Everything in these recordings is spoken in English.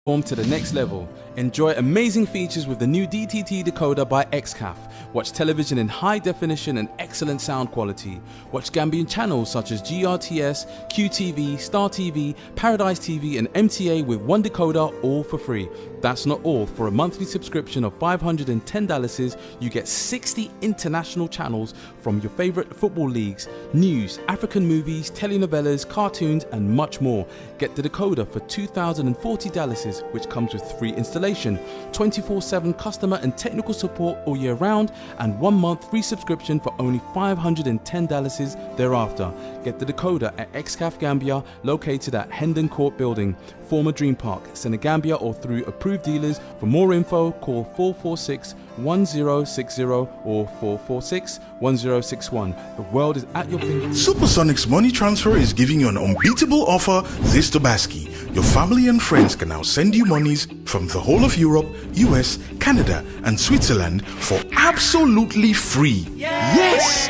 To the next level. Enjoy amazing features with the new DTT decoder by XCAF. Watch television in high definition and excellent sound quality. Watch Gambian channels such as GRTS, QTV, Star TV, Paradise TV and MTA with one decoder, all for free. That's not all. For a monthly subscription of $510, you get 60 international channels from your favorite football leagues, news, African movies, telenovelas, cartoons and much more. Get the decoder for $2,040, which comes with free installation, 24/7 customer and technical support all year round, and 1 month free subscription for only $510 thereafter. Get the decoder at XCAF Gambia, located at Hendon Court Building, former Dream Park, Senegambia, or through approved dealers. For more info, call 446-1060 or 446-1061. The world is at your fingertips. Supersonics Money Transfer is giving you an unbeatable offer this Tobaski. Your family and friends can now send you monies from the whole of Europe, US, Canada and Switzerland for absolutely free. Yes!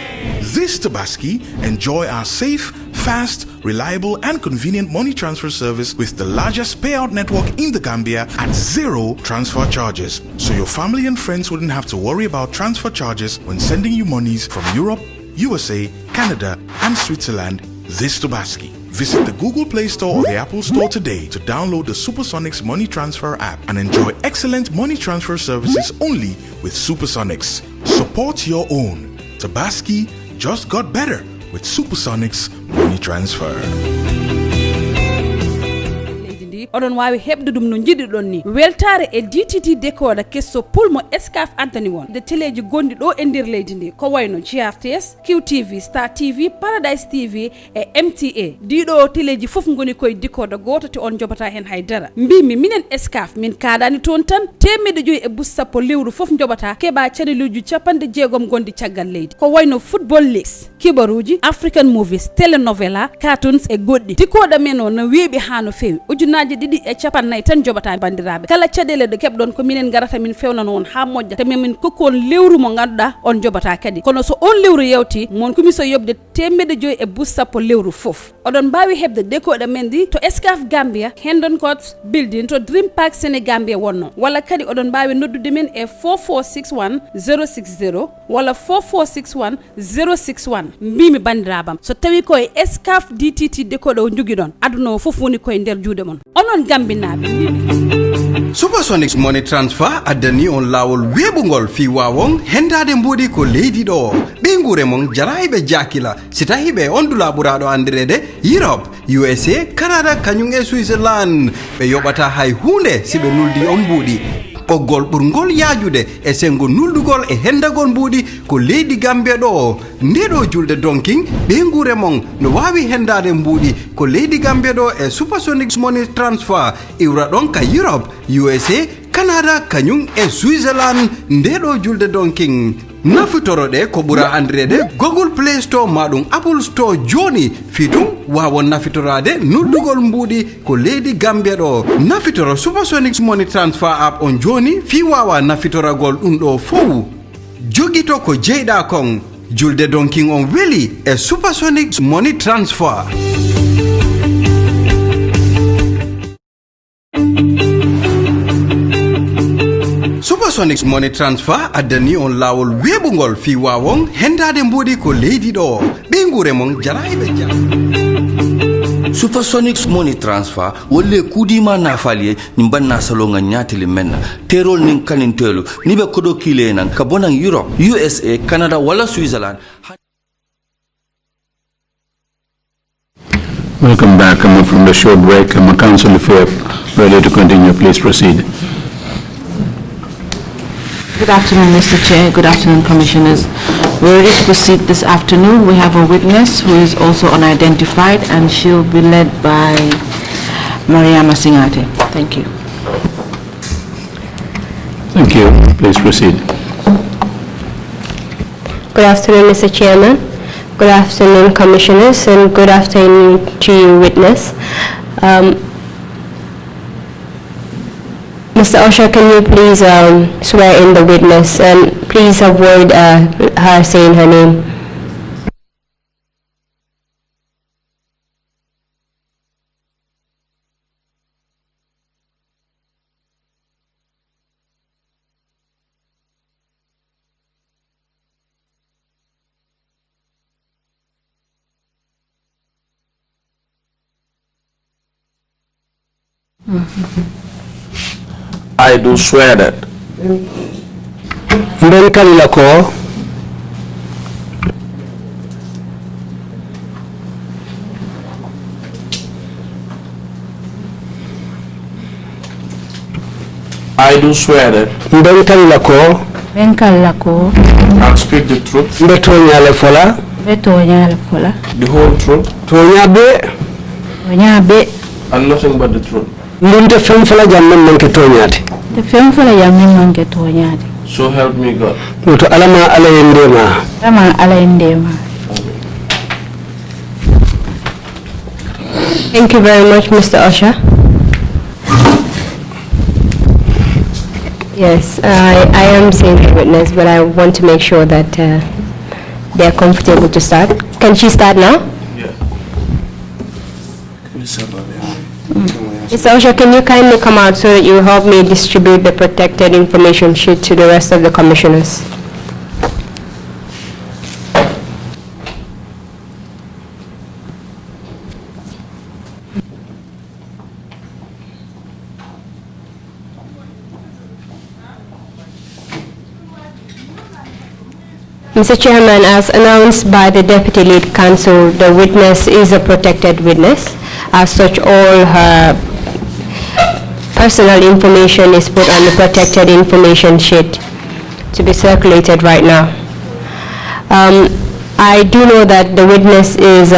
This Tobaski, enjoy our safe, fast, reliable and convenient money transfer service with the largest payout network in the Gambia at zero transfer charges. So your family and friends wouldn't have to worry about transfer charges when sending you monies from Europe, USA, Canada and Switzerland this Tobaski. Visit the Google Play Store or the Apple Store today to download the Supersonics Money Transfer app and enjoy excellent money transfer services only with Supersonics. Support your own. Tobaski just got better with Supersonics Money Transfer. Odon wawi hebde dum no jididon ni weltare e DTT decoder kesso pulmo XCAF antani won de teleji gondi do e ndir leydi ndi ko wayno GRTS, QTV, Star TV, Paradise TV e MTA. Dido teleji fof ngoni koy decoder goto te on jobata hen haydara. Mbimi minen XCAF min kadani ton tan temede joyi e bus sappo lewru fof jobata keba chaneluju capande jeegom gondi caggal leydi ko wayno football leagues, kibaruji, African movies, telenovela, cartoons e goddi. Decoder men on no weebi hano fewi ujunaji didi e capannay tan jobata bandirabe kala cadele de kebdon ko minen garata min fewna non ha mojja te min kokkon lewru mo ganduda on jobata kadi kono so on lewru yewti mon kumi so yobde temede joy e bus sappo lewru fof odon bawi hebde decoder mendi to XCAF Gambia Hendon Court Building to Dream Park Senegambia wonno wala kadi odon bawi noddude men e 4461 060 wala 4461 061 mbimi bandirabam so tawi ko e XCAF DTT decoder o jogidon aduno fof woni ko e der juude mon onon gambinaɓe Supersonics Money Transfer addani on lawol webugol fi wawon hendade mbodi ko leydi do be ngure mon jaraybe jakila sitahibe on dula burado andirede Europe, USA, Canada kanyum e Switzerland be yobata hay hunde sibe nuldi on mbudi Ogol burngol yajude e sengo nuldugol e hendagol mbudi ko leydi Gambia do ndedo julde donking be ngure mon no wawi hendade mbudi ko leydi Gambia do e Supersonics Money Transfer iwra don ka Europe, USA, Canada kanyum e Switzerland ndedo julde donking nafitorode ko bura andrede Google Play Store madum Apple Store joni fitum wawon nafitorade nuddugol mbudi ko leydi Gambia do nafitoro Supersonics Money Transfer app on joni fi wawa nafitoragol dum do fowu jogito ko jeyda kon julde donking on weli e Supersonics Money Transfer. Supersonics Money Transfer addani on lawol webugol fi wawon hendade mbodi ko leydi do be ngure mon jaraybe jam. Supersonics Money Transfer wolle kudima na falie nimbanna salonga nyatili menna terol nin kanintelu nibe kodo kile nan kabona Europe, USA, Canada wala Switzerland. Welcome back. I'm from the short break. I'm a council if you're ready to continue. Please proceed. Good afternoon, Mr. Chair. Good afternoon, Commissioners. We're ready to proceed this afternoon. We have a witness who is also unidentified, and she'll be led by Mariama Singate. Thank you. Thank you. Please proceed. Good afternoon, Mr. Chairman. Good afternoon, Commissioners, and good afternoon to you, witness. Mr. Osha, can you please swear in the witness, and please avoid her saying her name. I do swear that mben kalila ko I do swear that mben kalila ko I'll speak the truth, mbeto nyale fola the whole truth, to nyabe and nothing but the truth. ndunte fem fola jamman manke to nyati So help me God. to alama ala yendema Thank you very much, Mr. Usher. Yes, I am seeing the witness, but I want to make sure that they are comfortable to start. Can she start now? Yeah. Mr. Usher, can you kindly come out so that you help me distribute the protected information sheet to the rest of the commissioners? Mr. Chairman, as announced by the Deputy Lead Counsel, the witness is a protected witness. As such, all her personal information is put on the protected information sheet to be circulated right now. I do know that the witness is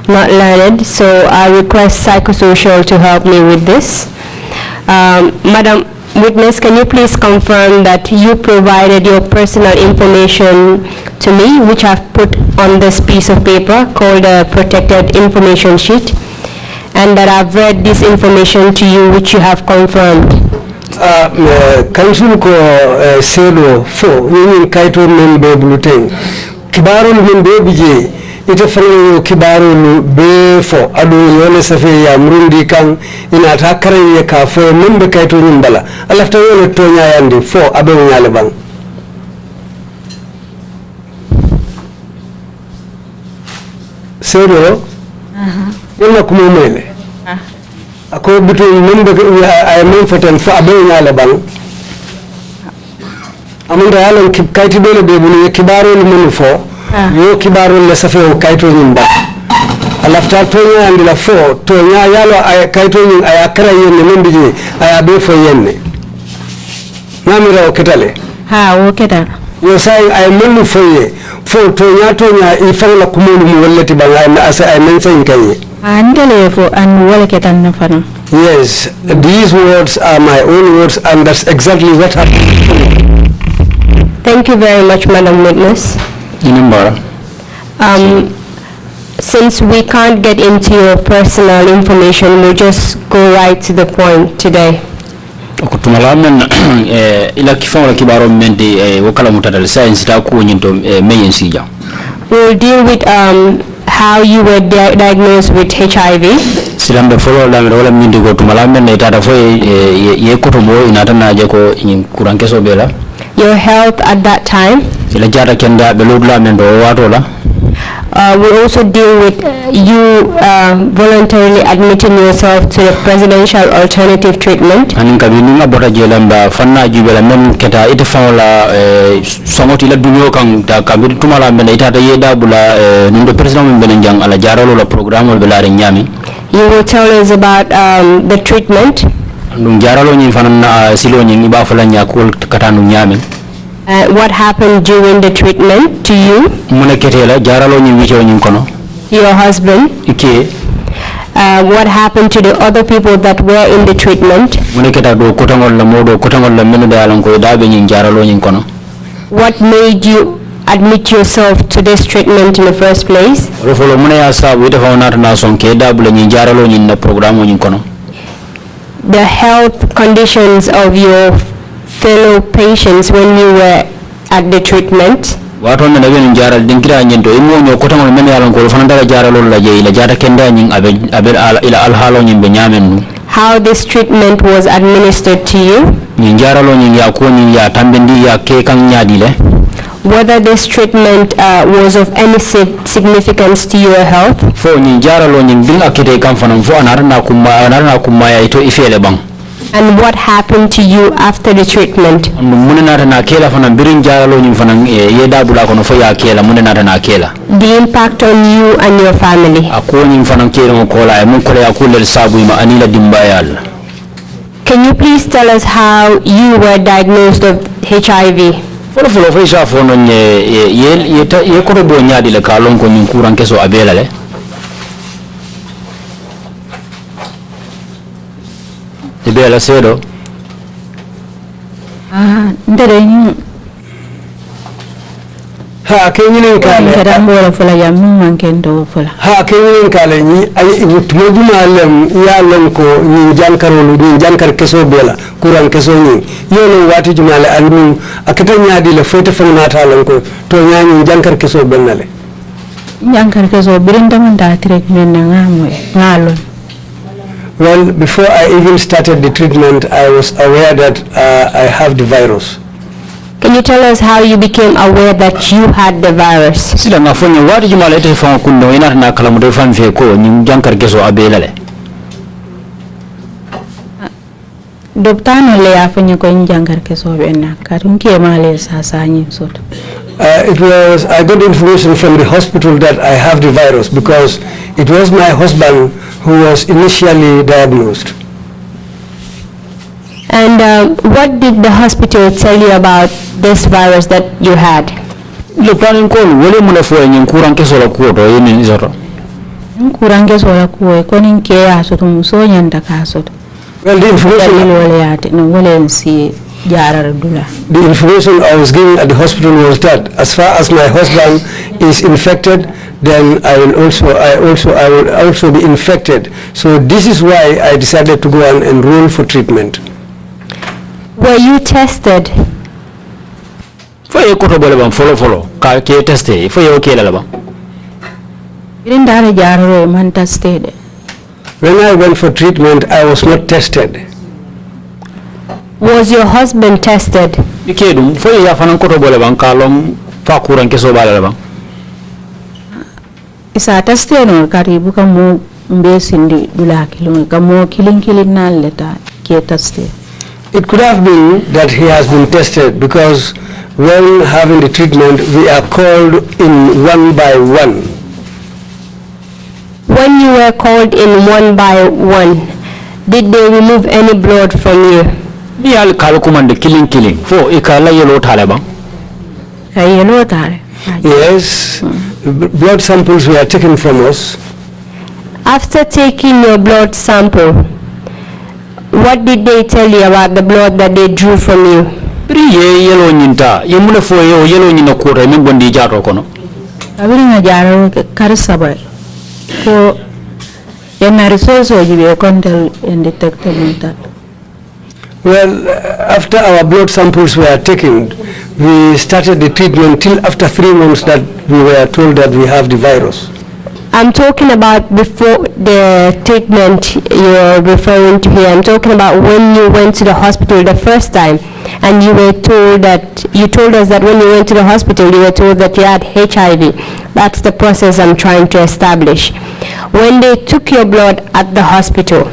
not learned, so I request psychosocial to help me with this. Madam Witness, can you please confirm that you provided your personal information to me, which I've put on this piece of paper called a protected information sheet, and that I've read this information to you, which you have confirmed? Council ko selo fo yini kaito membe bulletin kibarul membe bije ite fana kibarul be fo adu yone safe ya murundi kan ina ta karaye ka fo membe kaito nyimbala alafta yone tonya yandi fo abe nyale bang selo yona kumumele ako bitu membe ay mem foten fo abe nyale bang amunda yalon kayti dole be bunu kibarul mun fo yo kibarul le safe o kaito nyimba alafta tonya andi la fo tonya yalo ay kaito nyin ay akara yenne membe je ay abe fo yenne namira o ketale o ketale yo sai ay menu foye fo tonya ifala kumunu mu wallati banga asa ay men sai kaye andele fo an wala ketan na fana. Yes, these words are my own words, and that's exactly what happened. Thank you very much, Madam Witness. Since we can't get into your personal information, we'll just go right to the point today. Okutumalamen ila kifaa kibaro mende wakala mutadal science ta ku nyinto meyen sija. We'll deal with how you were diagnosed with HIV. Silambe follow la wala mindi go tumalamen ne tada fo ye kutubo inata naje ko kurankeso bela. Your health at that time. Ila jara kenda beludla mendo watola. We'll also deal with you voluntarily admitting yourself to the presidential alternative treatment. Anin kabininga bota jelamba fanna jubela men keta ite fawla somoti la dunyo kan ta kabir tumala men ita ta yeda bula nundo president men benjang ala jaralo la programme be la nyami. You will tell us about the treatment. Ndum jaralo nyi fanna silo nyi ba fala nyakul katanu nyami. What happened during the treatment to you? Your husband? What happened to the other people that were in the treatment? What made you admit yourself to this treatment in the first place? The health conditions of your fellow patients when you were at the treatment. Wato men ben jaral dinkira nyendo imo nyo ko tamol men yalan ko fana dara jaralo la jeyi la jata kenda nyin abe ila al halo nyin be nyamen. How this treatment was administered to you? Nyin jaralo nyin ya ko nyin ya tambendi ya ke kan nyaadi le. whether this treatment was of any significance to your health? Fo ni jaralo ni binga kite kam fanam fo anarna kumaya ito ifele bang. And what happened to you after the treatment? The impact on you and your family. Can you please tell us how you were diagnosed of HIV? Ibela sedo ndere ha kenyinin kale kadambola fula ya mangendo fula ha kenyinin kale ni ay mujuma lem ya lem ko ni jankarolu ni jankar keso bela kuran keso ni yelo wati jumale almu akata nyaadi le foto fanata lan ko to nyaani jankar keso benale jankar keso birinda man da treatment ngamo ngalo. Well, before I even started the treatment, I was aware that I have the virus. Can you tell us how you became aware that you had the virus? Sila ngafanya wadi jumala ite fa kundo ina na kala mudo fan fe ko ni jankar keso abela le. Doptano le afanya ko jankar keso bena karunki male sasa nyi sot. I got information from the hospital that I have the virus because it was my husband who was initially diagnosed. And what did the hospital tell you about this virus that you had? Le planning call wole muna fo nyi kuranke so la ko to yini zoro. Kuranke so la ko ko nin ke ya so tum so nyanda ka so. Well, the information I was given at the hospital was that as far as my husband is infected, then I will also be infected. So this is why I decided to go and enroll for treatment. Were you tested? For you koto bole bam follow ka ke teste for you okay la bam. Irin dare jaro man tested. When I went for treatment, I was not tested. Was your husband tested? Ikedum fo ya fanan koto bole ban kalom fa kuran keso bala ban. Isa tested no karibu kamo mbesindi dula kilo kamo killing naleta ke tested. It could have been that he has been tested because when having the treatment, we are called in one by one. When you were called in one by one, did they remove any blood from you? Bial kal kumande killing fo ikala yelo taleba. Yelo tale. Yes, blood samples were taken from us. After taking your blood sample, what did they tell you about the blood that they drew from you? Priye yelo nyinta yemule fo yelo nyina ko re men bondi jaro kono. Abiri nga jaro karisaba. Ko yana results ojibe kontel and detectable that. Well, after our blood samples were taken, we started the treatment till after 3 months that we were told that we have the virus. I'm talking about before the treatment you're referring to here. I'm talking about when you went to the hospital the first time and you told us that when you went to the hospital you were told that you had HIV. That's the process I'm trying to establish. When they took your blood at the hospital,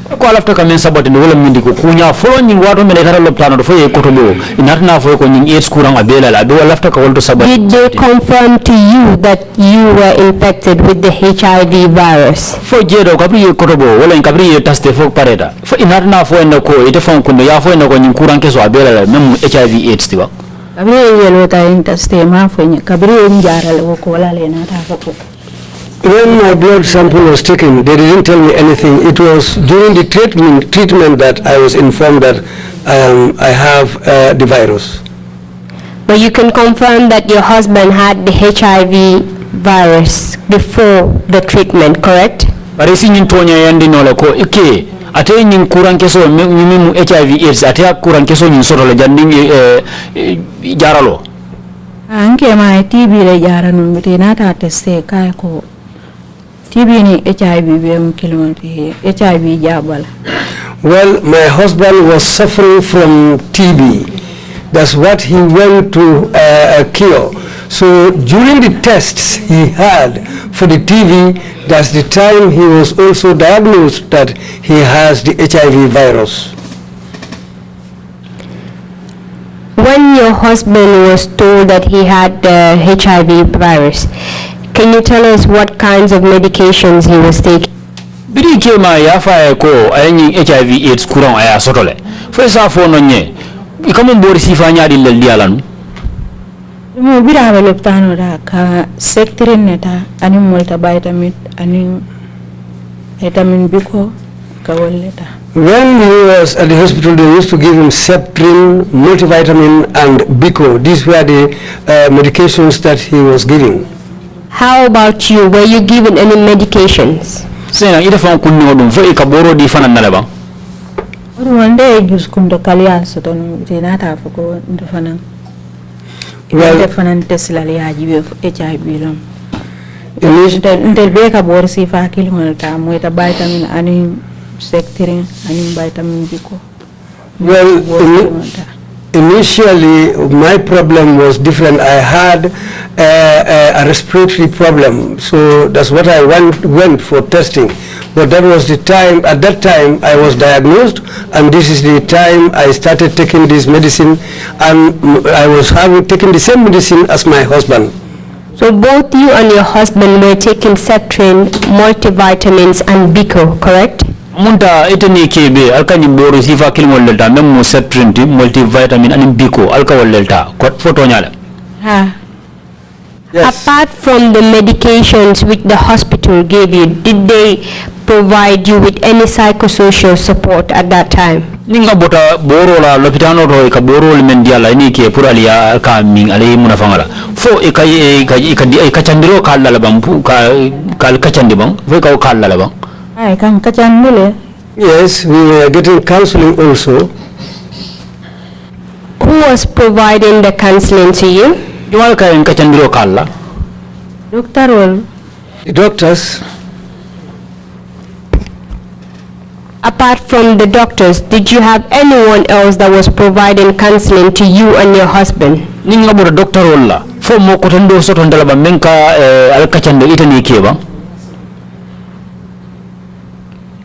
ko alafta kamen sabati no wala mindi ko kunya folo nyi wato mele tara loptano do foye ko to bo inatna fo ko nyi AIDS kurang abela la do alafta ka wolto sabati. Did they confirm to you that you were infected with the HIV virus? Fo jedo kabri ko to bo wala kabri taste fo pareda fo inatna fo en ko ite fon kundo ya fo en ko nyi kurang keso abela la même HIV AIDS tiwa kabri yelo ta taste ma fo nyi kabri njaral ko wala le na ta ko. When my blood sample was taken, they didn't tell me anything. It was during the treatment that I was informed that I have the virus. But you can confirm that your husband had the HIV virus before the treatment, correct? Parisi nyintonya yandi nola ko ike ate nyin kuran keso mu HIV AIDS ate kuran keso nyin soro la jandi jaralo. Anke ma TB le jaranu mitina ta teste kai ko TB ni HIV bem kilomati HIV jabala. Well, my husband was suffering from TB That's what he went to cure. So during the tests he had for the TB, that's the time he was also diagnosed that he has the HIV virus. When your husband was told that he had the HIV virus, can you tell us what kinds of medications he was taking? Biri kema ya fa ko ayin HIV AIDS kuran aya sotole. Fa sa fo nonye. Ikamu mbori sifa nyaadi lel dialanu. Mo bira ba loptano da ka sectorin neta ani multivitamin ani vitamin biko ka walleta. When he was at the hospital, they used to give him Septrin, multivitamin, and Bico. These were the medications that he was giving. How about you? Were you given any medications? Sena ida fa kunno dum fo ikaboro di fana nalaba. One day jus kum do kaliya so ton tinata fa ko ndo fana. Well, fana tesla li haji HIV lam. Intel be ka bor si fa kil ta mo ta vitamin ani sectorin ani vitamin biko. Well, initially my problem was different. I had a respiratory problem, so that's what I went for testing. But that was the time, at that time I was diagnosed, and this is the time I started taking this medicine, and I was taking the same medicine as my husband. So both you and your husband were taking Septrin, multivitamins, and Bico, correct? Munta eteni kebe alka nyimboru sifa kilmo lelta memo Septrin multivitamin and Bico alka lelta kot photo nyala. Yes. Apart from the medications which the hospital gave you, did they provide you with any psychosocial support at that time? Ninga bota boro la lopitano ro ka boro le mendiala ni ke puralia ka ming ale munafangala fo e ka chandiro kala la bampu ka kachandi bang fo ka kala la bang. Ay kan kachandile. Yes, we were getting counseling also. Who was providing the counseling to you? Jual ka kachandiro kala. Doctor wal. The doctors. Apart from the doctors, did you have anyone else that was providing counseling to you and your husband? Ninga bora doctor wala fo mo ko tando so tondala ba menka al kachando itani ke ba.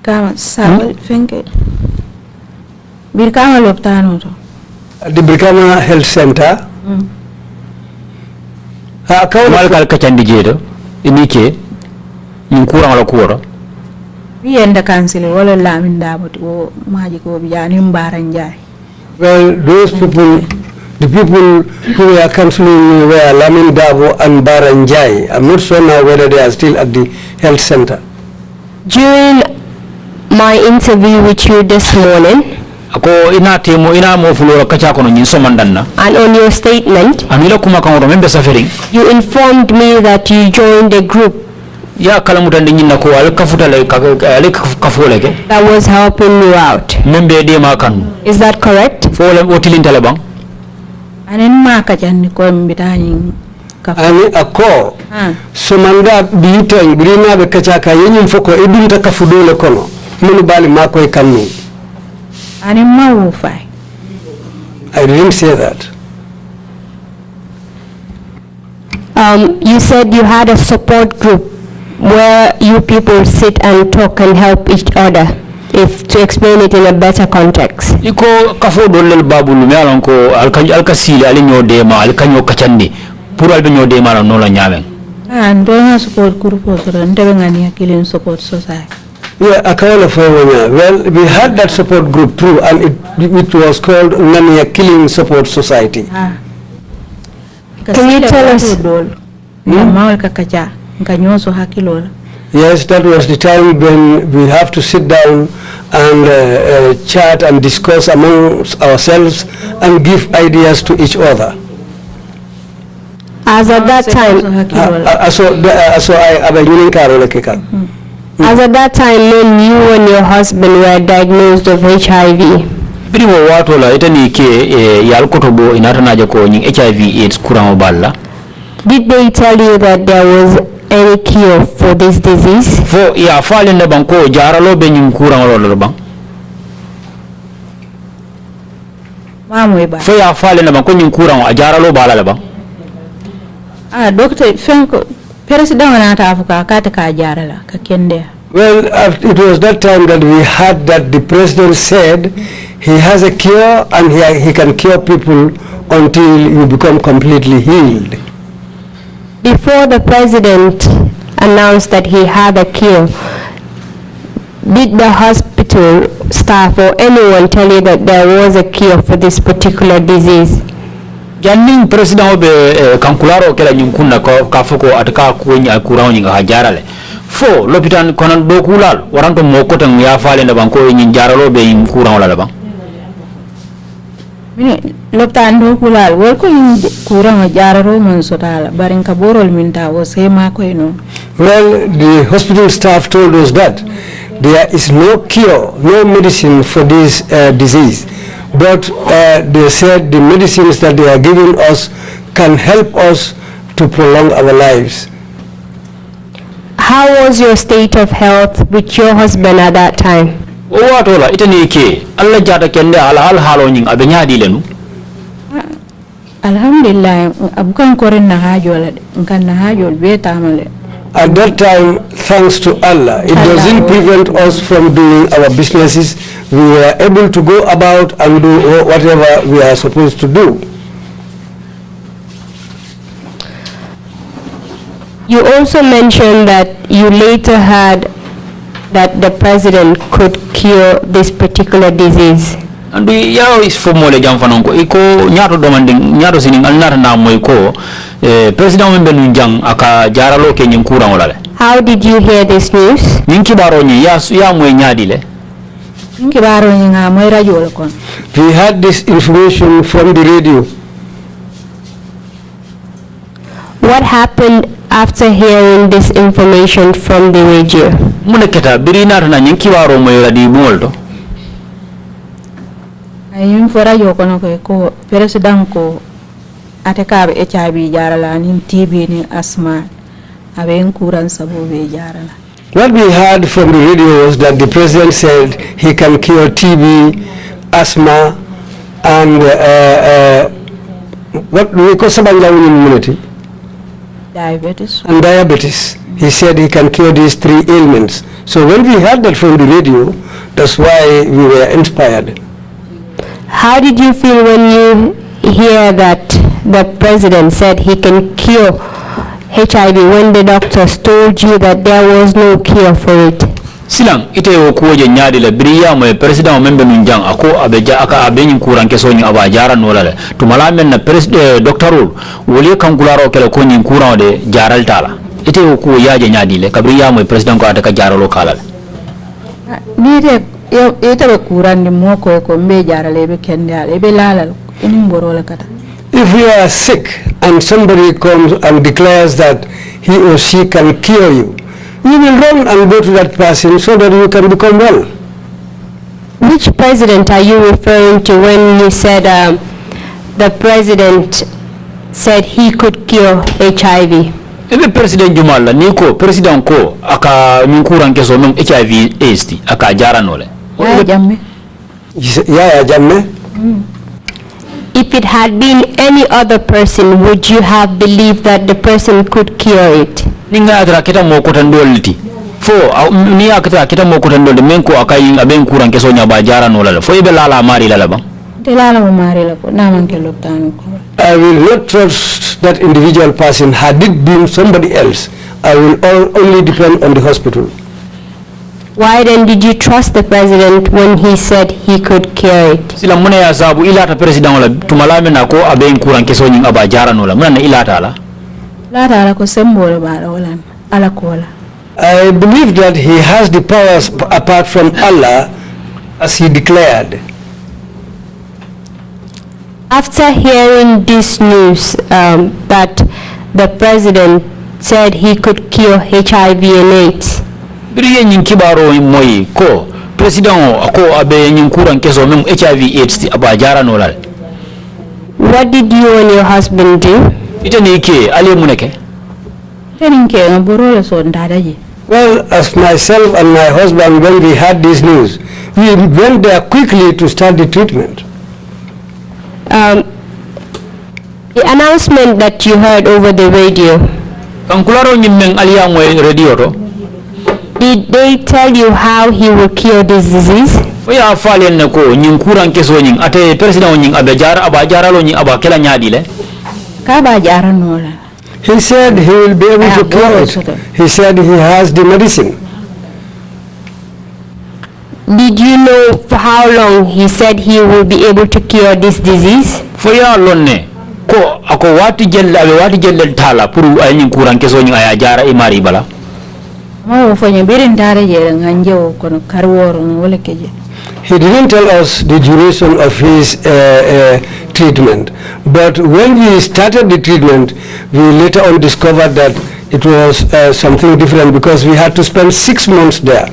Kama sabal fenke. Birkama loptano to. The Brikama Health Center. Mal kal kachandi jedo inike yinkura wala kuora. Yenda council wala lamin dabot o maji ko biyani mbaranjay. Well, those people, the people who were counseling were Lamin Dabo and Baranjai. I'm not sure now whether they are still at the health center. During my interview with you this morning, and on your statement, you informed me that you joined a group that was helping you out. Is that correct? Ani ako somanda biiteng brina be kachaka yenyum foko edunta kafudole kono munu bali mako e kanni. Ani mawufai. I didn't say that. You said you had a support group where you people sit and talk and help each other, if to explain it in a better context. Iko kafo dolel babulu me alon ko alkasili alinyo dema alkanyo kachandi pura albenyo dema no la nyamen. And don't support group or ndebengani killing support society. Yeah, akawala fawanya. Well, we had that support group too, and it was called Nania Killing Support Society. Can you tell us? Yes, that was the time when we have to sit down and chat and discuss amongst ourselves and give ideas to each other. As at that time, as at that time when you and your husband were diagnosed of HIV, did they tell you that there was any cure for this disease? fo ya fale na ban ko nyin kuran a jaralo bala la ban doctor fenko president wana ta afuka ka ta ka jarala ka kende. Well, it was that time that we heard that the president said he has a cure and he can cure people until you become completely healed. Before the president announced that he had a cure, did the hospital staff or anyone tell you that there was a cure for this particular disease? Janning president obe kankularo kala nyunkunna ka foko ataka kunya kurao nyinga hajarale fo lopitan konan do kulal waranto moko tan ya fale na banko nyin jaralo be yin kurao la ban lopitan do kulal wor ko kurao jararo man sotala barin ka borol minta wo sema ko ino. Well, the hospital staff told us that there is no cure, no medicine for this disease. But they said the medicines that they are giving us can help us to prolong our lives. How was your state of health with your husband at that time? Watola itani ke Allah jata kende hal halo nying abenya dilenu. Alhamdulillah abukan koren na hajol nkan na hajol beta amale. At that time, thanks to Allah, it doesn't prevent us from doing our businesses. We were able to go about and do whatever we are supposed to do. You also mentioned that you later heard that the president could cure this particular disease. And yao is for mole jam fanonko iko nyato domanding nyato sining alnata na mo iko president membe nunjang aka jaralo ke nyim kurang olale. How did you hear this news? Ninki baro nyi ya mo nyadi le. Ninki baro nyi nga mo radio kon. We had this information from the radio. What happened after hearing this information from the radio? Muneketa birina na ninki baro mo radio moldo. Ayun fora yo kono ko president ko ateka be HIV jarala ni TB ni asthma abe nkuran sabo be jarala. What we heard from the radio was that the president said he can cure TB, asthma, and what we call immunity, diabetes. And diabetes. He said he can cure these three ailments. So when we heard that from the radio, that's why we were inspired. How did you feel when you hear that the president said he can cure HIV when the doctors told you that there was no cure for it? Silang ite okuoje nyadi le biriya mo president membe nunjang ako abeja aka abenyin kuran keso nyi abajara no lale tumala men na president doctorul woli kankularo kele ko nyi kuran de jaral tala ite oku yaje nyadi le kabriya mo president ko ataka jaralo kala ni de ite be kuran ni moko ko mbe jarale be kendale be lalal ini mborola kata. If you are sick and somebody comes and declares that he or she can cure you, you will run and go to that person so that you can become well. Which president are you referring to when you said the president said he could cure HIV? Ebe president Jumala niko president ko aka nyukuran keso mem HIV AIDS aka jara nole. Ya jamme. Ya jamme. If it had been any other person, would you have believed that the person could cure it? Ninga atra kita mo kotandolti. Fo ni akata kita mo kotandolti menko akayin aben kuran keso nya ba jara nole. Fo ibe lala mari lala bang. De lala mo mari la ko na man ke lotan ko. I will not trust that individual person. Had it been somebody else, I will only depend on the hospital. Why then did you trust the president when he said he could cure it? Sila muna ya sabu ilata president wala tumalame na ko aben kuran keso nying abajara nola muna na ilata ala. Lata ala ko sembole bara wala ala ko wala. I believe that he has the powers apart from Allah, as he declared. After hearing this news that the president said he could cure HIV and AIDS, biriye nyin kibaro moyi ko president ko abe nyin kuran keso mem HIV AIDS abajara nola. What did you and your husband do? Ite ni ke ale muneke. Teninke ngaboro so ndadaji. Well, as myself and my husband, when we had this news, we went there quickly to start the treatment. The announcement that you heard over the radio, did they tell you how he will cure this disease? He said he will be able to cure it. He said he has the medicine. Did you know for how long he said he will be able to cure this disease? Ko ako wati jelle tala puru ayin kuran keso nyi aya jara imari bala ma fo nyi birin tare je nganjo kono karwor wala keje. He didn't tell us the duration of his treatment, but when we started the treatment, we later on discovered that it was something different because we had to spend 6 months there.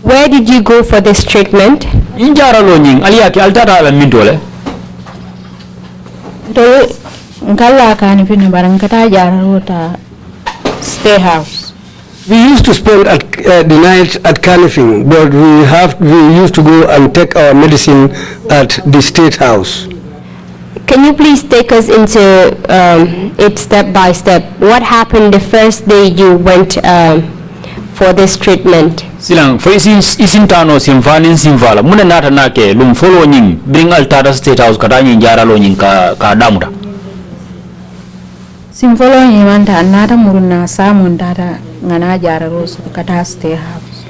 Where did you go for this treatment? Injara lo nyi aliyaki altata ala mintole Ngalla kan fi barang kata jara rota stay house. We used to spend the night at Canifing, but we used to go and take our medicine at the State House. Can you please take us into it step by step? What happened the first day you went for this treatment? Silang for isintano simfanin simfala muna nata nake lum follow nying bring altara State House kada nyi jara lo nyin ka damuda Simfolo nyi manta nata muruna samun data ngana jara rosu kata stay house.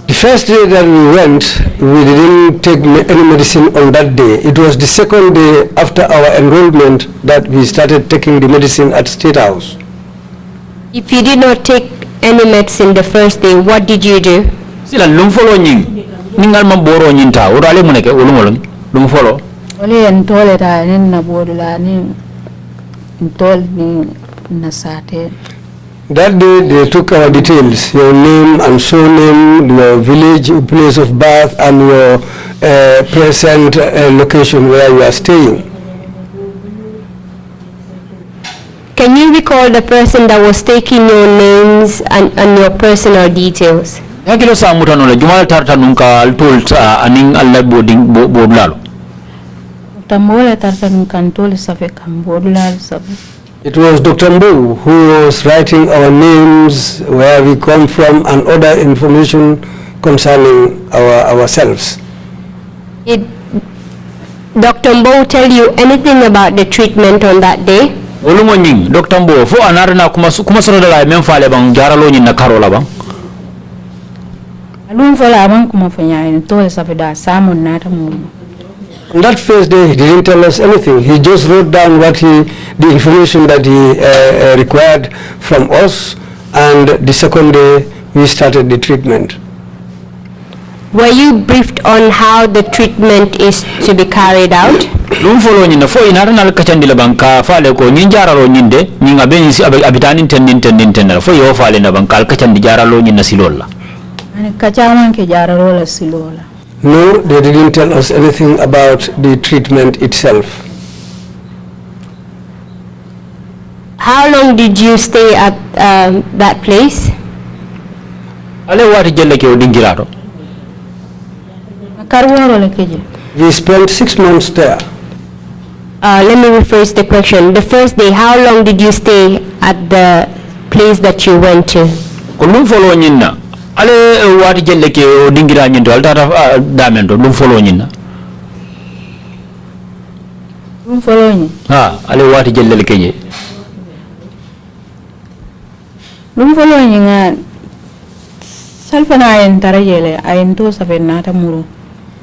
The first day that we went, we didn't take any medicine on that day. It was the second day after our enrollment that we started taking the medicine at State House. If you did not take any medicine the first day, what did you do? Sila lum follow nying ningal mamboro nyinta urale muneke ulungolong lum follow Ole entole ta na bodula ni entol ni nasate. That day they took our details, your name and surname, your village, place of birth, and your present location where you are staying. Can you recall the person that was taking your names and your personal details? Yakilo sa mutano le jumal tarta nunka altul aning alla boarding bodlalo Tambola tarta nukantol safe kambodulal safe. It was Dr. Mbu who was writing our names, where we come from, and other information concerning ourselves. Did Dr. Mbu tell you anything about the treatment on that day? olumo nying Dr. Mbo fo anarna kuma sono dala men fale bang jaralo nyin na karola bang Alum fola bang kuma fanya en to safe da samun nata mu. On that first day, he didn't tell us anything. He just wrote down the information that he required from us, and the second day we started the treatment. Were you briefed on how the treatment is to be carried out? Lum follow nyina fo inara na kachandi la banka fale ko nyin jaralo nyinde nyinga ben si abitani ten fo yo fale na banka kachandi jaralo nyina silola Ani kachaman ke jaralo la silola. No, they didn't tell us anything about the treatment itself. How long did you stay at that place? ale wati jelle ke odingirato Karwaro le keje. We spent 6 months there. Let me rephrase the question. The first day, how long did you stay at the place that you went to? ko lum follow nyinna ale wati jelle ke odingira nyindo altata damendo lum follow nyinna Lum follow ni. ale wati jelle keje Lum follow ni nga salfana ayen tarayele ayen to safe nata muru.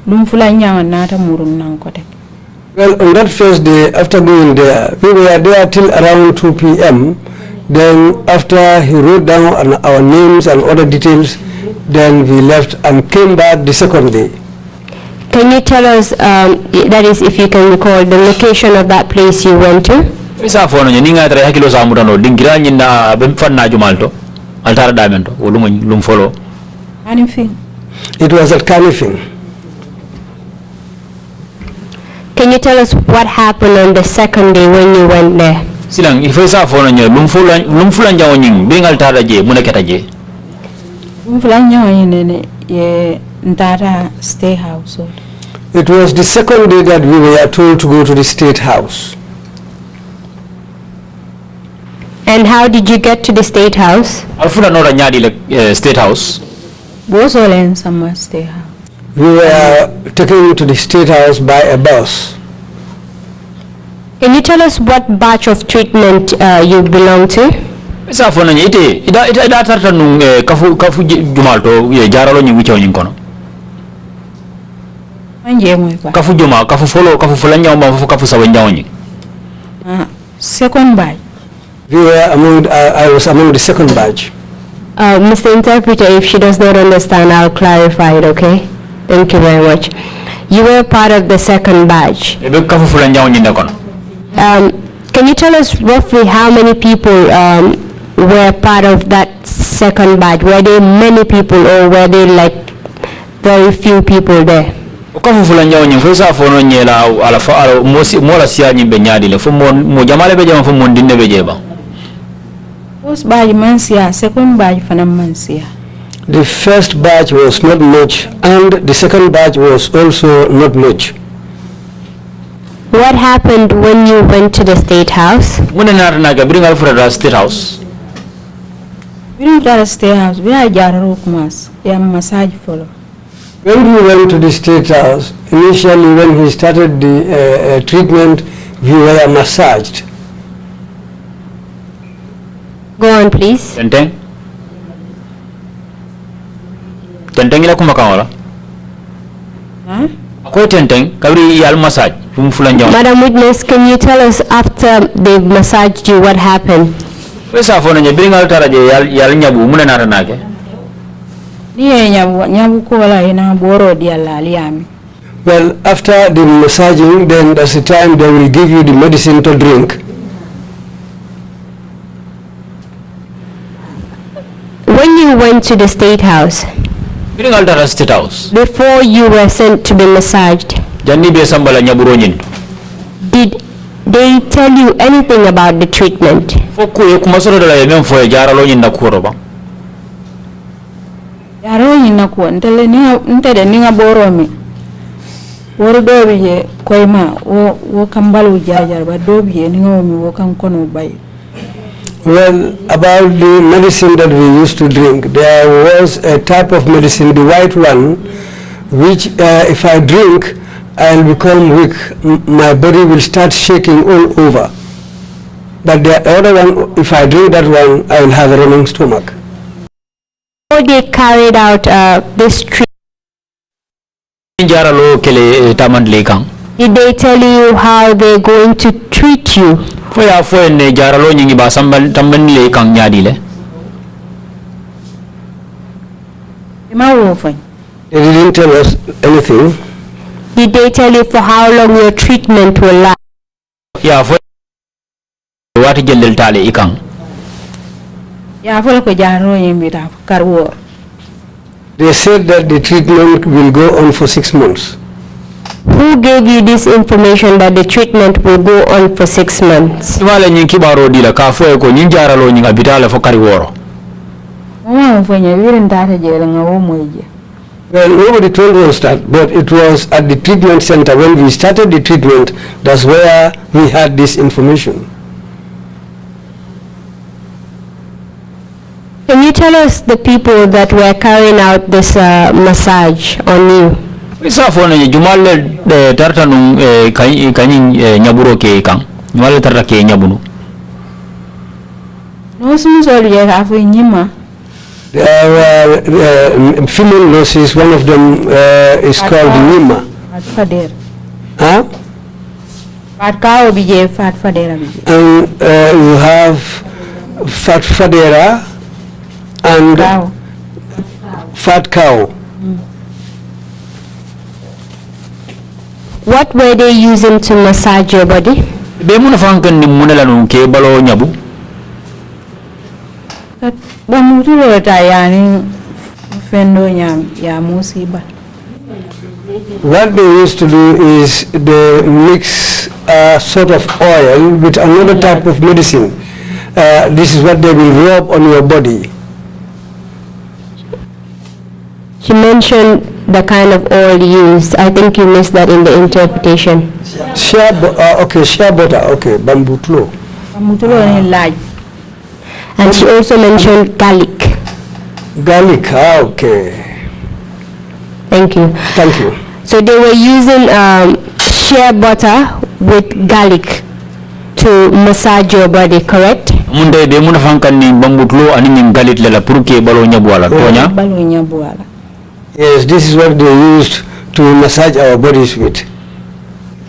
Lum fula nyama nata muru nankote. Well, on that first day, after going there, we were there till around 2 p.m. Then after he wrote down our names and other details, then we left and came back the second day. Can you tell us, that is if you can recall, the location of that place you went to? isa fono ninga tra hakilo sa mudano dingira nyinda ben fanna jumalto altara damento lum follow Anything. It was at Canifing. Can you tell us what happened on the second day when you went there? silang ifesa fono nyo lum fulan jawo nying bring altara je munaketa je Lum fula nyama yene ye ndara stay house. It was the second day that we were told to go to the State House. And how did you get to the State House? Alfuna nora nyadi le State House. Was all in some stay house. We were taken to the State House by a bus. Can you tell us what batch of treatment you belong to? Isa fona nyite ida tarta nung kafu jumalto ye jaralo nyi wicho nyi kono. Anje mo ba. Kafu juma kafu folo nyamba kafu sawe nyawni. Second batch. We were among, I was among the second batch. Mr. Interpreter, if she does not understand, I'll clarify it, okay? Thank you very much. You were part of the second batch. Can you tell us roughly how many people were part of that second batch? Were there many people or were there like very few people there? Kafu fulani yao nyingi fono nyela ala mola siya nyimbe nyadi le fumo mo jamale beje mo fumo ndine beje ba. First batch mansia, second batch fana mansia. The first batch was not much and the second batch was also not much. What happened when you went to the State House? Muna na bring Alfred State House. We don't to State House. We are jaro kumas. Ya massage follow. When we went to the State House, initially when he started the treatment, we were massaged. Go on, please. Tenteng ila kumakawala. Ako tenteng kabri yal massage fulanja. Madam Witness, can you tell us after they massaged you what happened? Wesa fona nye bring al taraje yal nyabu muna nara nake. Niye nyabu kola ina boro di alaliami. Well, after the massaging, then that's the time they will give you the medicine to drink. When you went to the State House, State House, before you were sent to be massaged, did they tell you anything about the treatment? Yaro nyina ko ntele ntede ninga boromi. Woro dobi je koyma wo kambalu jajar ba dobi je ninga mi wo kan kono bay. Well, about the medicine that we used to drink, there was a type of medicine, the white one, which if I drink, I'll become weak. My body will start shaking all over. But the other one, if I drink that one, I will have a running stomach. Before they carried out this treatment, did they tell you how they're going to treat you? They didn't tell us anything. Did they tell you for how long your treatment will last? Ya folo ko jaro yembita karwo. They said that the treatment will go on for 6 months. Who gave you this information that the treatment will go on for 6 months? Wala nyinki baro dila ka fo ko nyinjara lo nyinga bitala fo kari woro. Mama fanya wirin tata jela ngawo moje. Well, nobody told us that, but it was at the treatment center when we started the treatment, that's where we had this information. Can you tell us the people that were carrying out this massage on you? Isa fona ni jumalle tarta nung kanyi nyaburo ke kan. Jumalle tarta ke nyabunu. No sumsoli ya afu nyima. Female nurses, one of them is called Nima. Fadera. Huh? Fat cow bije, fat fadera bije. And you have fat fadera and Cow. fat cow. What were they using to massage your body? Be muna fankan ni munela nung ke balo nyabu. Bamuturo tayani fendo ya musiba. What they used to do is they mix a sort of oil with another type of medicine. This is what they will rub on your body. You mentioned the kind of oil used. I think you missed that in the interpretation. Shea butter, okay, bamboo tulo. And she also mentioned garlic. Garlic, okay. Thank you. Thank you. So they were using shea butter with garlic to massage your body, correct? Munde be muna fankan ni bambutlo ani ni galit la puruke balonya buala tonya. Balonya buala. Yes, this is what they used to massage our bodies with.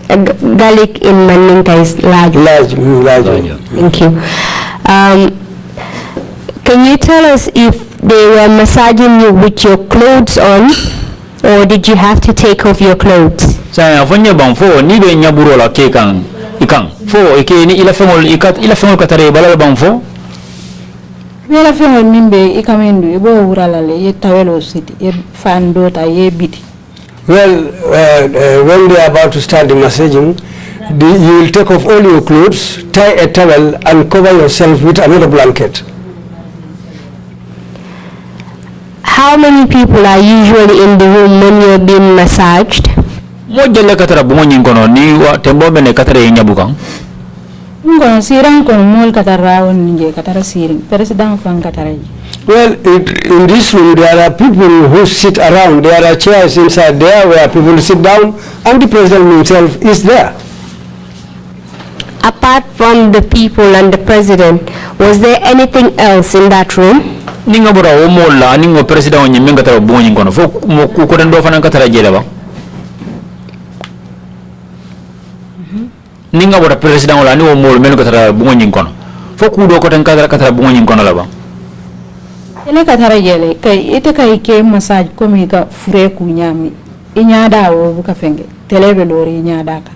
Garlic in Mandinka is large. Large. Thank you. Can you tell us if they were massaging you with your clothes on, or did you have to take off your clothes? Saya afanya bangfo ni be nyaburo la kekan ikang fo ike ni ila fengol katare balala bangfo. Bela fengol mimbe ikamendu ibo urala le ye tawelo city ye fando ta ye biti. Well, when they are about to start the massaging, you will take off all your clothes, tie a towel, and cover yourself with another blanket. How many people are usually in the room when you're being massaged? Mojelle katara bungo nyinkono ni wa tembo bene katara nyabukan. Ngono sirang kono mol katara nje katara siring president fan katara. Well, in this room there are people who sit around. There are chairs inside there where people sit down, and the president himself is there. Apart from the people and the president, was there anything else in that room? Ninga bora o molla ningo president onye menga tara bungo nyinkono fo ko den do fana katara jela ba. Ninga bora president wala ni o mol menga katara bungo nyinkono fo ku do ko tan katara bungo nyinkono la ba. Ele katara jele kay ite kay ke massage komi ka fure ku nyami inyada o buka fenge telebe lori inyada ka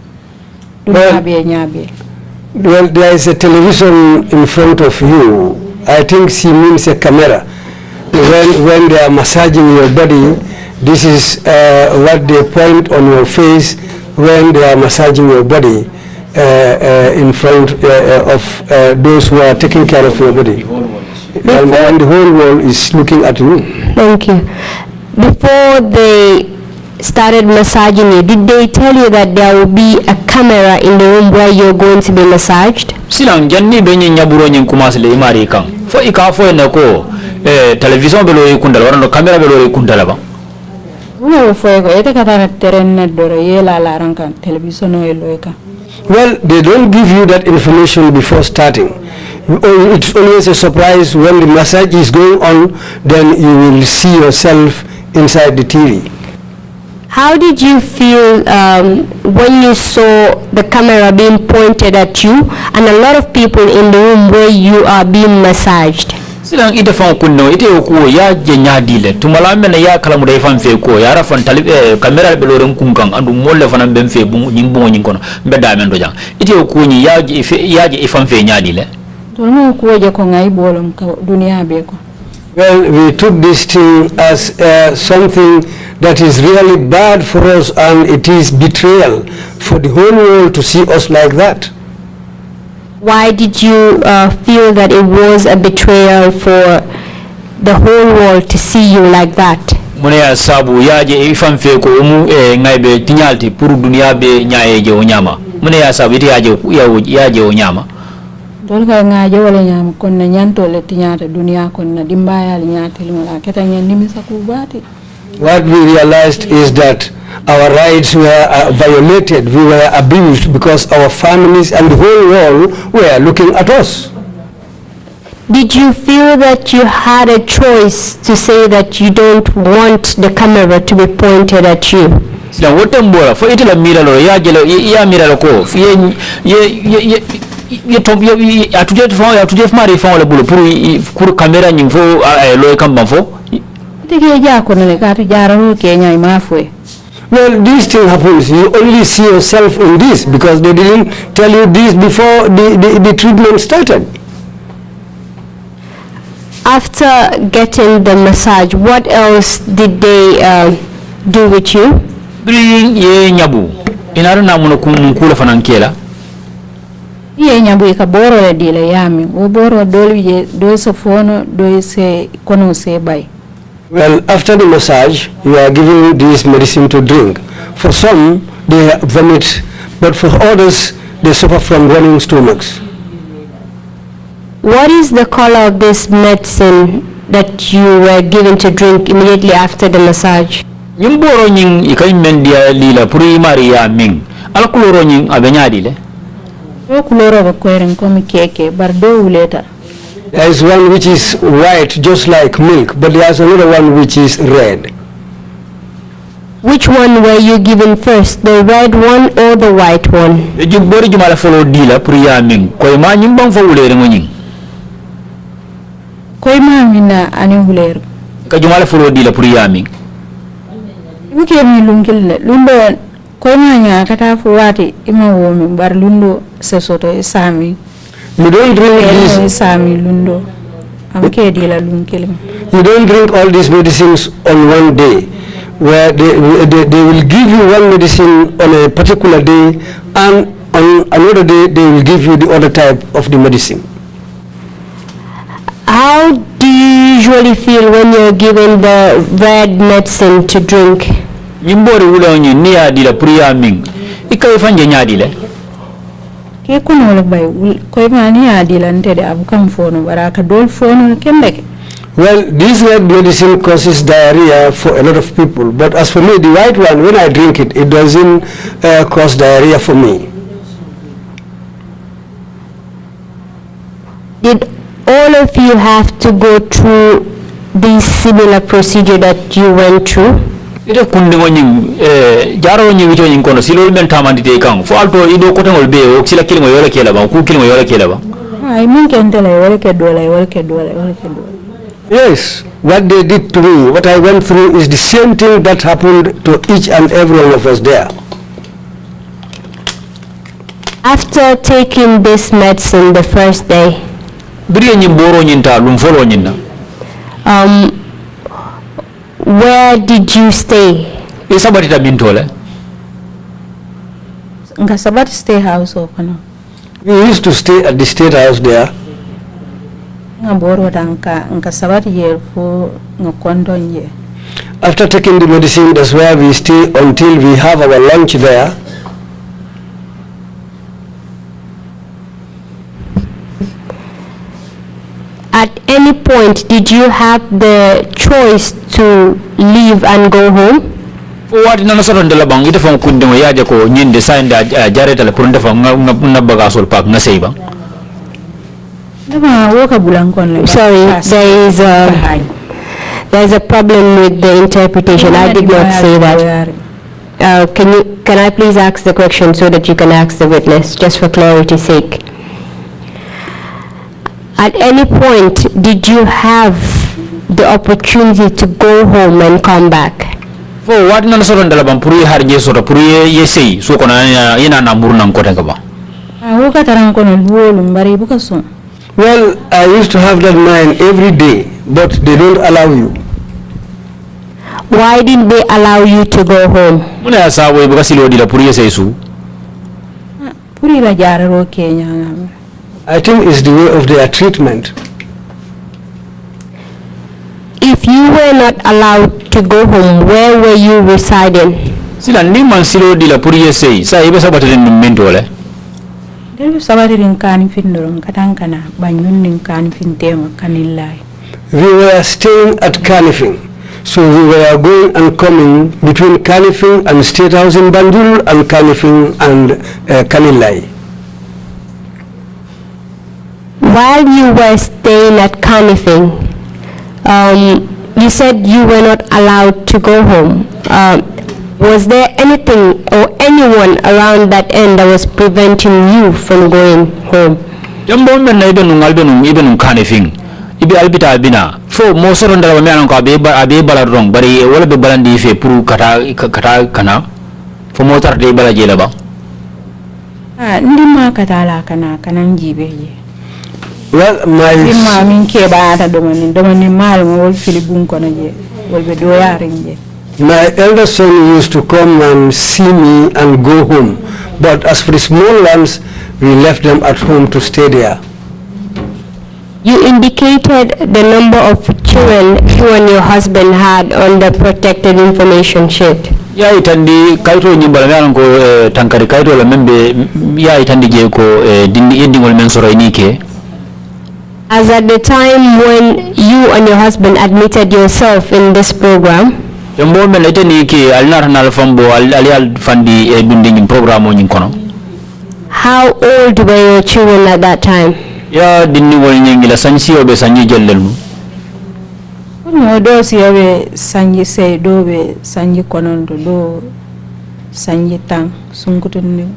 well, there is a television in front of you. I think she means a camera. When they are massaging your body, this is what they point on your face when they are massaging your body in front of those who are taking care of your body. And the whole world is looking at you. Thank you. Before they started massaging you, did they tell you that there will be a camera in the room where you're going to be massaged? Silang janni benye nyaburo nyin kumasle imari kan. Fo ikafo na ko television belo ikundala warano camera belo ikundala ba. Wo fo ko ete katara terenne doro yela la rankan television no elo eka. Well, they don't give you that information before starting. It's always a surprise when the massage is going on, then you will see yourself inside the TV. How did you feel when you saw the camera being pointed at you and a lot of people in the room where you are being massaged? Silang ite fan kunno ite ko ya jenya dile tumala mena ya kala mu dai fan fe ko ya rafan talib camera be loren kunkan andu molle fanan ben fe bu nyimbo nyinkono be da men do jang ite ko ni ya je fan fe nyaadile to no ko je ko ngai bolom ka dunia be ko. Well, we took this thing as something that is really bad for us, and it is betrayal for the whole world to see us like that. Why did you feel that it was a betrayal for the whole world to see you like that? Mune ya sabu yaje ifan fe ko mu ngaibe tinyalti pour dunia be nyaaye o nyama mune ya sabu ite yaje o nyama dol ka ngaaje wala nyama kon na nyanto le tinyata dunia kon na dimbayal nyaati limola keta nyen nimisa ku bati. What we realized is that our rights were violated, we were abused because our families and the whole world were looking at us. Did you feel that you had a choice to say that you don't want the camera to be pointed at you? Sila wote mbora fo itela miralo ya miralo ko atuje mari fa wala bulu pour camera nying fo loy kamba fo tege ja ko ne ka to jaro Kenya imafwe. Well, this thing happens. You only see yourself in this because they didn't tell you this before the treatment started. After getting the massage, what else did they do with you? Ye nyabu inaru na muno kula fanankela ye nyabu ka boro le dile yami o boro dolu ye do so fono do se kono se bay. Well, after the massage, you are given this medicine to drink. For some, they vomit, but for others, they suffer from running stomachs. What is the color of this medicine that you were given to drink immediately after the massage? Nyimboro nying ikai mendia lila puri maria ming. Ala kuloro nying abenyadi le. Yo kuloro ba kweren komi keke bardo uleta. There is one which is white, just like milk, but there is another one which is red. Which one were you given first, the red one or the white one? Jumbori jumala follow dila puri ming. Koi ma nyimbang fo ulere ngonying. Koi ma mina ani ulere. Ka jumala follow dila puri ming. Uke mi lungil lundo koi ma nya kata fuwati ima womi bar lundo sesoto sami. You don't drink these. Sami lundo. Amke dila lungil. You don't drink all these medicines on one day, where they will give you one medicine on a particular day, and on another day they will give you the other type of the medicine. How do you usually feel when you're given the red medicine to drink? Nyimbori ula onyi niya dila puri ming. Ika ifanje nyadi le. Ke kuno le bay koi ma ni adila ntede abukam fono baraka dol fono kembeke. Well, this red medicine causes diarrhea for a lot of people, but as for me, the white one, when I drink it, it doesn't cause diarrhea for me. Did all of you have to go through this similar procedure that you went through? Ita kundi ngonying jaro nyi wito nying kono silo men tamandi te kang fo alto ido kote ngol be o sila kilingo yola kela ba ku kilingo yola kela ba Ay min kentela yola ke dola yola ke dola yola ke dola. Yes, what they did to me, what I went through is the same thing that happened to each and every one of us there. After taking this medicine the first day, biri nyi boro nyinta lum folo nyinna where did you stay? Isabati ta bintole Nga sabati stay house okono. We used to stay at the state house there. Nga boro danka nga sabati yerfo nga kondo nje. After taking the medicine, that's where we stay until we have our lunch there. At any point, did you have the choice to leave and go home? wati nana soton de la bang ita fam kunde mo yaje ko nyinde sainda jareta le pour ndefa na bagasol pak na sey bang Sorry, there is a problem with the interpretation. I did not say that. Can I please ask the question so that you can ask the witness, just for clarity's sake? At any point, did you have the opportunity to go home and come back? fo wati nana soton de la bang pour yi har je soto pour ye sey so ko na ina na murnan ko tenga ba Well, I used to have that mind every day, but they don't allow you. Why didn't they allow you to go home? muna sa wo buka silo di la pour ye sey su I think it's the way of their treatment. If you were not allowed to go home, where were you residing? sila ndi man silo di la pour ye sey sa ibe sabata den mentole Delu sabatirin kan findoron katankana banyunnin kan fintema kanillai. We were staying at Kanifing, so we were going and coming between Kanifing and State House in Banjul and Kanifing and Kanilai. While you were staying at Kanifing, you said you were not allowed to go home. Was there anything or anyone around that end that was preventing you from going home? jambo men na ibe num kane fing ibe albita bina fo mo soron dara me anan ko abe bala rong bari wala be balandi fe pour kata kana fo mo tar de bala jela ba Ndima katala kana jibe je. Well, Ndima min ke ba ta domani mal mo wol filibun kono je wol be do yarin je. my elder son used to come and see me and go home, but as for the small ones, we left them at home to stay there. You indicated the number of children you and your husband had on the protected information sheet. Ya itandi kaito nyimbala miano ko tankari kaito la membe ya itandi je ko dindi yedingol men soro inike. As at the time when you and your husband admitted yourself in this program, Yambo men itani ke alnar nal fambo al fandi dundi nyim programo nyin kono. how old were your children at that time? Ya dindi wol nyengi la sansi obe sanji jellelu. No, do siyabe sanji say do be sanji konondo do sanji tang sungutuni.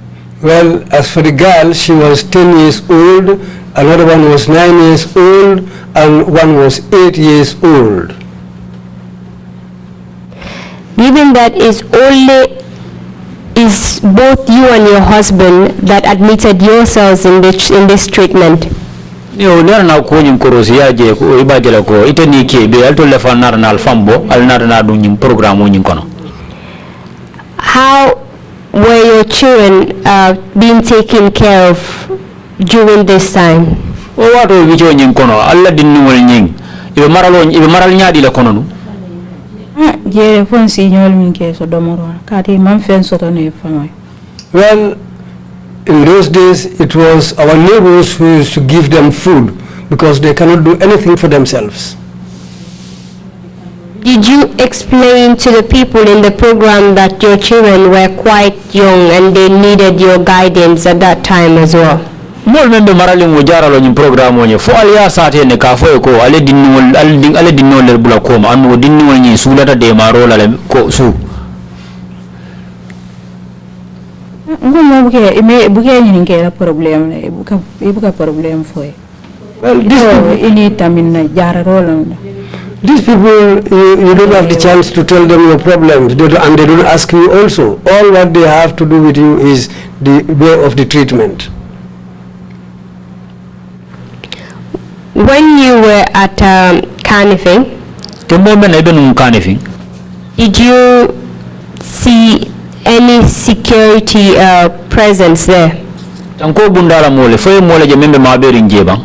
Well, as for the girl, she was 10 years old, another one was 9 years old, and one was 8 years old. Given that is both you and your husband that admitted yourselves in this treatment. Yo ner na ko nyim korosi yaje ko ibajela ko itani ke be alto le fanar na alfambo alnar na du nyim programo nyin kono. How were your children being taken care of during this time? O wato wijo nyin kono alla dinni wol nyin ibe maral nyaadi la kono nu. Jere fon signal min ke so domoro kati man fen so to ne famay. Well, in those days, it was our neighbors who used to give them food because they cannot do anything for themselves. Did you explain to the people in the program that your children were quite young and they needed your guidance at that time as well? Mol membe marali mo jaralo nyim programo nye fo aliya sate ne ka fo ko ale dinno le bula ko ma anu dinno nyi sulata de maro la ko su. Ngomo buke ime buke nyin ke la problem ne buka problem fo. Well, ini tamin na jararo la. these people, you don't have the chance to tell them your problems, and they don't ask you also. All what they have to do with you is the way of the treatment. When you were at Carnifing, did you see any security presence there? Tanko bundala mole foye mole je membe maberi njeba.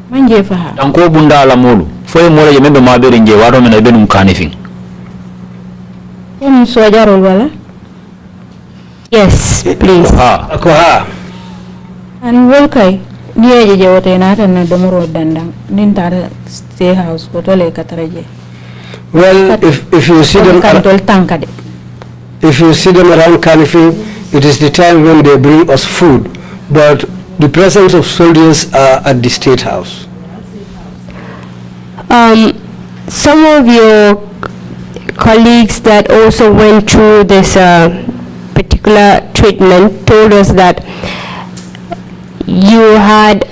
Manje fa. Tanko bundala molu foye mole je membe maberi nje waro mena benum kanifing. Em sojarol wala? Yes, please. Akoha. Ani wolkay niye je wote na tan na domoro dandang nin tara stay house ko tole kataraje. Well, if you see them around Carnifing, it is the time when they bring us food, but the presence of soldiers are at the State House. Some of your colleagues that also went through this particular treatment told us that you had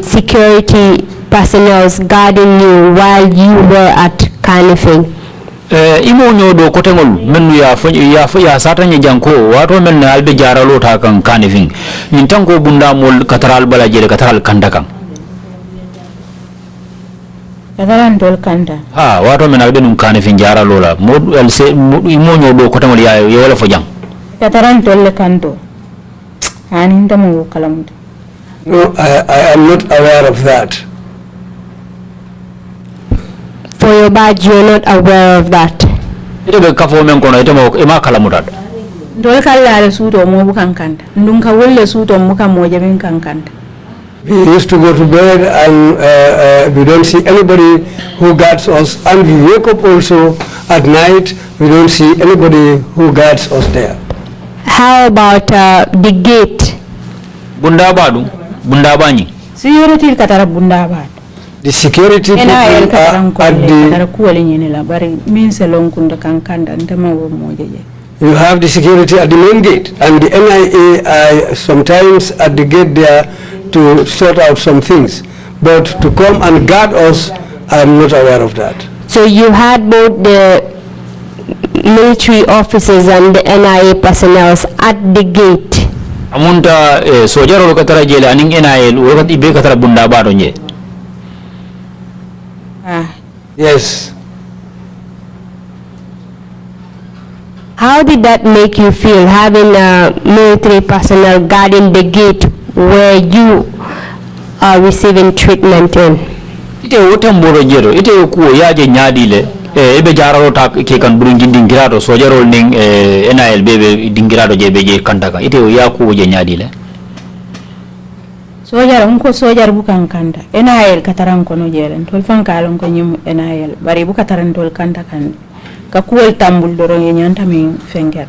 security personnel guarding you while you were at Carnifing. Imo nyodo kotengol menu ya satanya janko wato men albe jaralo ta kan Carnifing nintango bunda mol kataral bala jele kataral kandakang kataran dol kanda wato men albe num Carnifing jaralo la mod else imo nyodo kotengol ya wala fo jang kataran dol kando anin damo kalamuto. No, I am not aware of that. For your badge, you are not aware of that. Ito be kafo men kono ito mo ema kala mudad. Dol kala le suto mo bukan kanda. Ndunka wole suto mo ka mo jaben kan kanda. We used to go to bed and we don't see anybody who guards us, and we wake up also at night, we don't see anybody who guards us there. How about the gate? Bunda badu, bunda bani. Security katara bunda badu. The security people are at you have the security at the main gate, and the NIA are sometimes at the gate there to sort out some things, but to come and guard us, I am not aware of that. So you had both the military officers and the NIA personnel at the gate. Amunta sojaro katara jela aning NIA wakati ibe katara bunda badu nye. Yes. How did that make you feel, having military personnel guarding the gate where you are receiving treatment in? Ite wotamboro jero ite ku yaje nyaadile ebe jararo ta ke kan burunji dingirado sojarol ning NIL bebe dingirado jebe je kantaka ite ya ku je nyaadile sojar unko sojar bukan kanda NIL kataran kono jeren tol fankalon ko nyum NIL bari bu kataran tol kanta kan ka kuwel tambul doro nyanta min fenger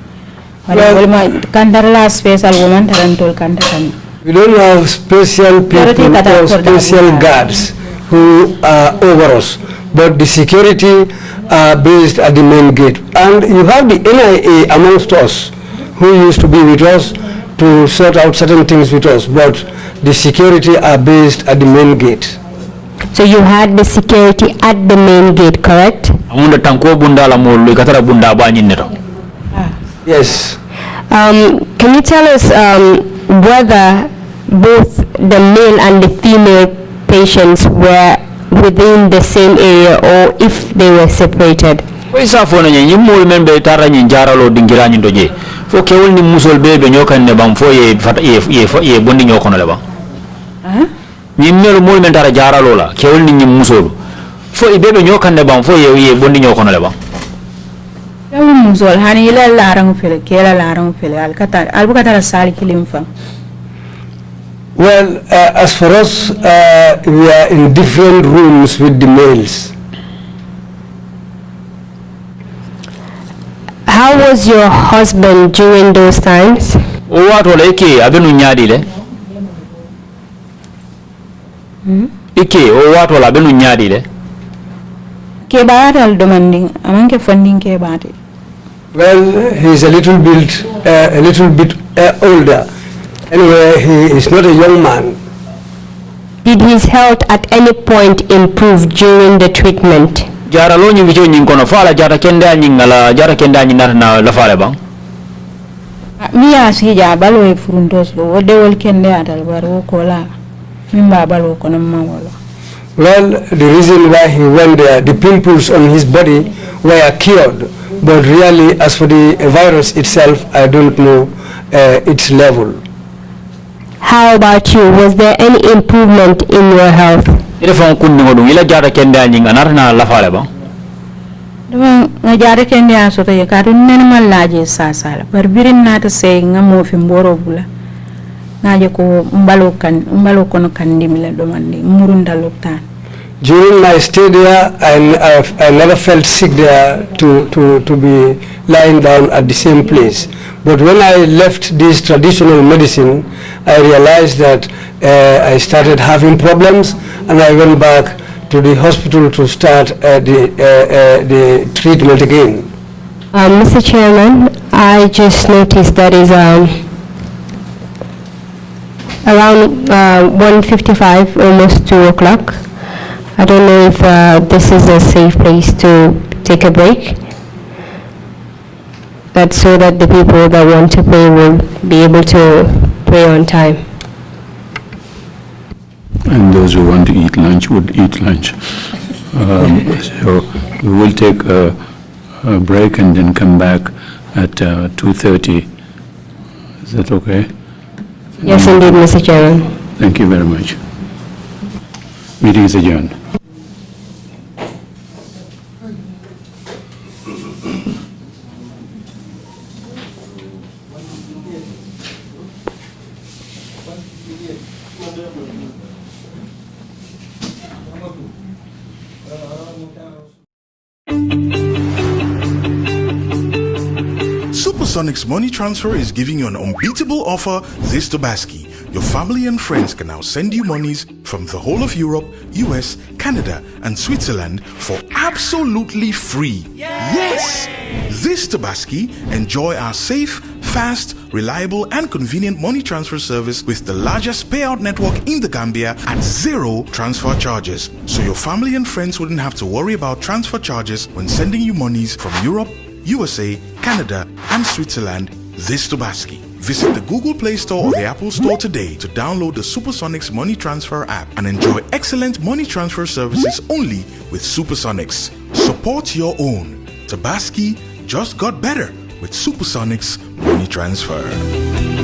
bari ma kandar la special woman taran tol kanta kan. We don't have special people or special guards who are over us, but the security are based at the main gate. And you have the NIA amongst us who used to be with us to sort out certain things with us, but the security are based at the main gate. So you had the security at the main gate, correct? Yes. Can you tell us whether both the male and the female patients were within the same area or if they were separated? Well, as for us, we are in different rooms with the males. How was your husband during those times? Well, he's a little bit older. Anyway, he is not a young man. Did his health at any point improve during the treatment? Well, the reason why he went there, the pimples on his body were cured, but really, as for the virus itself, I don't know its level. How about you? Was there any improvement in your health? During my stay there, I never felt sick there to be lying down at the same place. But when I left this traditional medicine, I realized that I started having problems, and I went back to the hospital to start the treatment again. Mr. Chairman, I just noticed that is around 1:55, almost 2 o'clock. I don't know if this is a safe place to take a break. That's so that the people that want to pray will be able to pray on time. And those who want to eat lunch would eat lunch. So we will take a break and then come back at 2:30. Is that okay? Yes, indeed, Mr. Chairman. Thank you very much. Meeting is adjourned. Supersonics Money Transfer is giving you an unbeatable offer this Tobaski. Your family and friends can now send you monies from the whole of Europe, US, Canada, and Switzerland for absolutely free. Yes! This Tobaski, enjoy our safe, fast, reliable, and convenient money transfer service with the largest payout network in the Gambia at zero transfer charges. So your family and friends wouldn't have to worry about transfer charges when sending you monies from Europe, USA, Canada, and Switzerland this Tobaski. Visit the Google Play Store or the Apple Store today to download the Supersonics Money Transfer app and enjoy excellent money transfer services only with Supersonics. Support your own. Tobaski just got better with Supersonics Money Transfer.